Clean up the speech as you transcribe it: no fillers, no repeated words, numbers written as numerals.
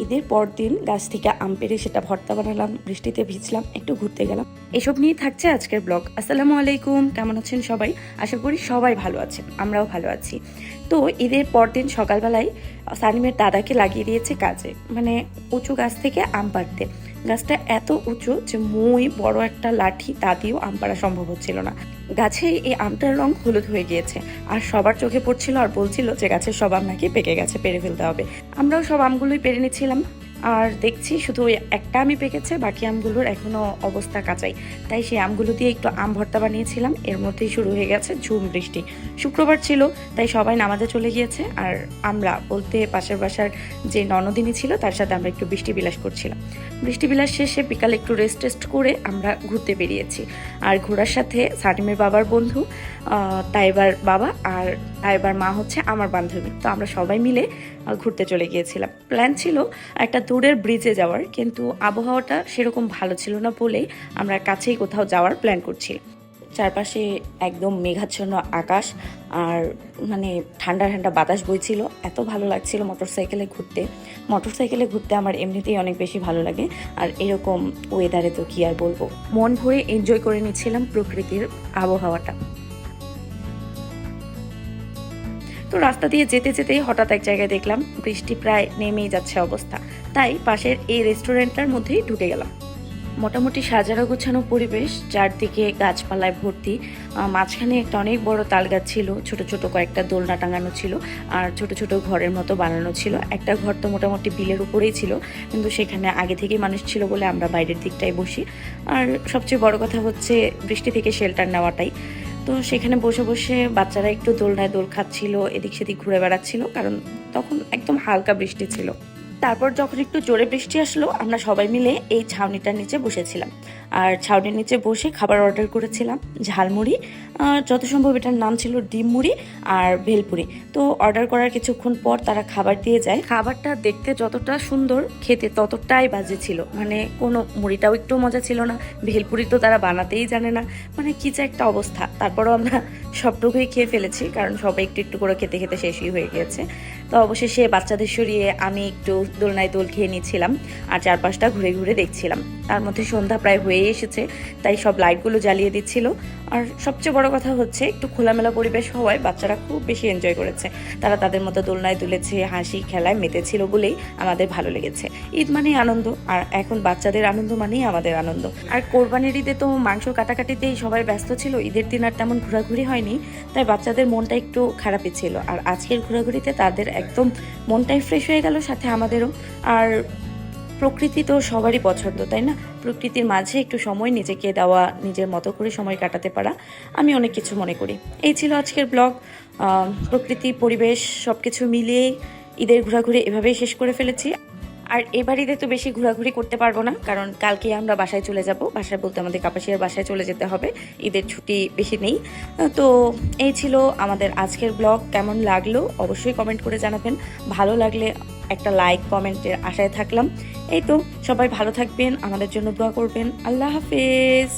ঈদের পরদিন গাছ থেকে আম পেড়ে সেটা ভর্তা বানালাম, বৃষ্টিতে ভিজলাম, একটু ঘুরতে গেলাম। এসব নিয়ে থাকছে আজকের ব্লগ। আসসালামু আলাইকুম, কেমন আছেন সবাই? আশা করি সবাই ভালো আছেন, আমরাও ভালো আছি। তো ঈদের পরদিন সকালবেলায় সানিমের দাদাকে লাগিয়ে দিয়েছে কাজে, মানে উঁচু গাছ থেকে আম পাড়তে। গাছটা এত উঁচু যে মই বড় একটা লাঠি তা দিয়েও আম পাড়া সম্ভব হচ্ছিল না। গাছে এই আমটার রং হলুদ হয়ে গিয়েছে, আর সবার চোখে পড়ছিল আর বলছিল যে গাছের সব আম নাকি পেকে গেছে, পেরে ফেলতে হবে। আমরাও সব আমগুলোই পেরে নিচ্ছিলাম, আর দেখছি শুধু ওই একটা আমই পেকেছে, বাকি আমগুলোর এখনো অবস্থা কাঁচাই। তাই সেই আমগুলো দিয়ে একটু আম ভর্তা বানিয়েছিলাম। এর মধ্যেই শুরু হয়ে গেছে ঝুম বৃষ্টি। শুক্রবার ছিল, তাই সবাই নামাজে চলে গিয়েছে, আর আমরা বলতে পাশের বাসার যে ননদিনী ছিল তার সাথে আমরা একটু বৃষ্টি বিলাস করছিলাম। বৃষ্টি বিলাস শেষে বিকালে একটু রেস্ট করে আমরা ঘুরতে বেরিয়েছি। আর ঘোরার সাথে সানিমের বাবার বন্ধু তাইবার বাবা আর তাইবার মা হচ্ছে আমার বান্ধবী, তো আমরা সবাই মিলে ঘুরতে চলে গিয়েছিলাম। প্ল্যান ছিল একটা দূরের ব্রিজে যাওয়ার, কিন্তু আবহাওয়াটা সেরকম ভালো ছিল না বলেই আমরা কাছেই কোথাও যাওয়ার প্ল্যান করছি। চারপাশে একদম মেঘাচ্ছন্ন আকাশ, আর মানে ঠান্ডা ঠান্ডা বাতাস বইছিল, এত ভালো লাগছিল মোটরসাইকেলে ঘুরতে আমার এমনিতেই অনেক বেশি ভালো লাগে। আর এরকম ওয়েদারে তো কি আর বলবো, মন ভরে এনজয় করে নিচ্ছিলাম প্রকৃতির আবহাওয়াটা। তো রাস্তা দিয়ে যেতে যেতেই হঠাৎ এক জায়গায় দেখলাম বৃষ্টি প্রায় নেমেই যাচ্ছে অবস্থা, তাই পাশের এই রেস্টুরেন্টটার মধ্যেই ঢুকে গেলাম। মোটামুটি সাজানো গোছানো পরিবেশ, চারদিকে গাছপালায় ভর্তি। মাঝখানে একটা অনেক বড় তাল গাছ ছিল, ছোট ছোট কয়েকটা দোলনা টাঙানো ছিল, আর ছোট ছোট ঘরের মতো বানানো ছিল। একটা ঘর তো মোটামুটি বিলের উপরেই ছিল, কিন্তু সেখানে আগে থেকেই মানুষ ছিল বলে আমরা বাইরের দিকটায় বসি। আর সবচেয়ে বড় কথা হচ্ছে বৃষ্টি থেকে শেল্টার নেওয়াটাই। তো সেখানে বসে বসে বাচ্চারা একটু দোলনায় দোল খাচ্ছিল, এদিক সেদিক ঘুরে বেড়াচ্ছিল, কারণ তখন একদম হালকা বৃষ্টি ছিল। তারপর যখন একটু জোরে বৃষ্টি আসলো, আমরা সবাই মিলে এই ছাউনিটার নিচে বসেছিলাম, আর ছাউনির নিচে বসে খাবার অর্ডার করেছিলাম। ঝালমুড়ি, যত সম্ভব এটার নাম ছিল ডিম মুড়ি আর ভেলপুরি। তো অর্ডার করার কিছুক্ষণ পর তারা খাবার দিয়ে যায়। খাবারটা দেখতে যতটা সুন্দর, খেতে ততটাই বাজে ছিল, মানে কোনো মুড়িটাও একটু মজা ছিল না, ভেলপুরি তো তারা বানাতেই জানে না, মানে কি যে একটা অবস্থা। তারপরও আমরা সবটুকুই খেয়ে ফেলেছি, কারণ সবাই একটু একটু করে খেতে খেতে শেষই হয়ে গিয়েছে। তো অবশেষে বাচ্চাদের সরিয়ে আমি একটু দোলনায় দোল খেয়ে নিচ্ছিলাম, আর চারপাশটা ঘুরে ঘুরে দেখছিলাম। তার মধ্যে সন্ধ্যা প্রায় হয়ে এসেছে, তাই সব লাইটগুলো জ্বালিয়ে দিচ্ছিল। আর সবচেয়ে বড় কথা হচ্ছে একটু খোলামেলা পরিবেশ হওয়ায় বাচ্চারা খুব বেশি এনজয় করেছে। তারা তাদের মতো দোলনায় দুলেছে, হাসি খেলায় মেতেছিল বলেই আমাদের ভালো লেগেছে। ঈদ মানেই আনন্দ, আর এখন বাচ্চাদের আনন্দ মানেই আমাদের আনন্দ। আর কোরবানির ঈদে তো মাংস কাটাকাটিতেই সবাই ব্যস্ত ছিল, ঈদের দিন আর তেমন ঘোরাঘুরি হয়নি, তাই বাচ্চাদের মনটা একটু খারাপই ছিল। আর আজকের ঘোরাঘুরিতে তাদের একদম মনটাই ফ্রেশ হয়ে গেল, সাথে আমাদেরও। আর প্রকৃতি তো সবারই পছন্দ, তাই না? প্রকৃতির মাঝে একটু সময় নিজেকে দেওয়া, নিজের মতো করে সময় কাটাতে পারা, আমি অনেক কিছু মনে করি। এই ছিল আজকের ব্লগ। প্রকৃতি, পরিবেশ সব কিছু মিলিয়ে ঈদের ঘোরাঘুরি এভাবেই শেষ করে ফেলেছি। আর এবার ঈদে তো বেশি ঘোরাঘুরি করতে পারবো না, কারণ কালকে আমরা বাসায় চলে যাব। বাসায় বলতে আমাদের কাপাসিয়ার বাসায় চলে যেতে হবে, ঈদের ছুটি বেশি নেই। তো এই ছিল আমাদের আজকের ব্লগ। কেমন লাগলো অবশ্যই কমেন্ট করে জানাবেন, ভালো লাগলে একটা লাইক কমেন্টের আশায় থাকলাম। এই তো, সবাই ভালো থাকবেন, আমাদের জন্য দোয়া করবেন। আল্লাহ হাফেজ।